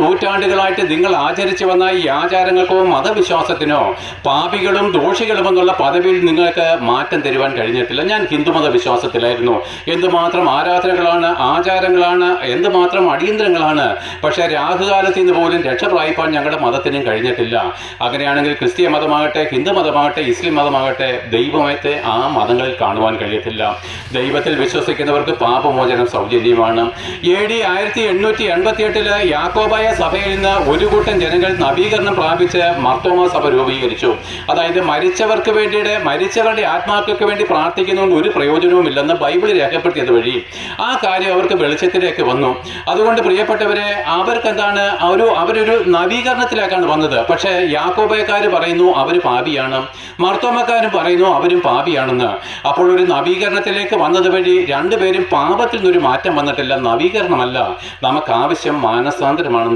നൂറ്റാണ്ടുകളായിട്ട് നിങ്ങൾ ആചരിച്ചു വന്ന ഈ ആചാരങ്ങൾക്കോ മതവിശ്വാസത്തിനോ പാപികളും ദോഷികളും എന്നുള്ള പദവിയിൽ നിങ്ങൾക്ക് മാറ്റം തരുവാൻ കഴിഞ്ഞിട്ടില്ല. ഞാൻ ഹിന്ദുമത വിശ്വാസത്തിലായിരുന്നു. എന്തുമാത്രം ആരാധനകളാണ്, ആചാരങ്ങളാണ്, എന്തുമാത്രം അടിയന്തരങ്ങളാണ്. പക്ഷേ രാഹുകാലത്ത് നിന്ന് പോലും രക്ഷ പ്രാപിപ്പാൻ ഞങ്ങളുടെ മതത്തിനും കഴിഞ്ഞിട്ടില്ല. അങ്ങനെയാണെങ്കിൽ ക്രിസ്തീയ മതമാകട്ടെ, ഹിന്ദു മതമാകട്ടെ, ഇസ്ലാം മതമാകട്ടെ, ദൈവമത്തെ ആ മതങ്ങളിൽ കാണുവാൻ കഴിയത്തില്ല. ദൈവത്തിൽ വിശ്വസിക്കുന്നവർക്ക് പാപമോചനം സൗജന്യമാണ്. AD 1888 യാക്കോബായ സഭയിൽ നിന്ന് ഒരു കൂട്ടം ജനങ്ങൾ നവീകരണം പ്രാപിച്ച് മർത്തോമാ സഭ രൂപീകരിച്ചു. അതായത് മരിച്ചവരുടെ ആത്മാക്കൾക്ക് വേണ്ടി പ്രാർത്ഥിക്കുന്നതുകൊണ്ട് ഒരു പ്രയോജനവുമില്ലെന്ന് ബൈബിളിൽ രേഖപ്പെടുത്തിയത് വഴി ആ കാര്യം അവർക്ക് വെളിച്ചത്തിലേക്ക് വന്നു. അതുകൊണ്ട് പ്രിയപ്പെട്ടവരെ, അവരൊരു നവീകരണത്തിലേക്കാണ് വന്നത്. പക്ഷേ യാക്കോബായക്കാർ പറയുന്നു അവർ പാപിയാണ്, മർത്തോമക്കാരും പറയുന്നു അവരും പാപിയാണെന്ന്. അപ്പോൾ ഒരു നവീകരണത്തിലേക്ക് വന്നത് വഴി രണ്ടുപേരും പാപത്തിൽ നിന്നൊരു മാറ്റം വന്നിട്ടില്ല. നവീകരണമല്ല, നമുക്ക് ആവശ്യം മാനസാന്തരമാണ്.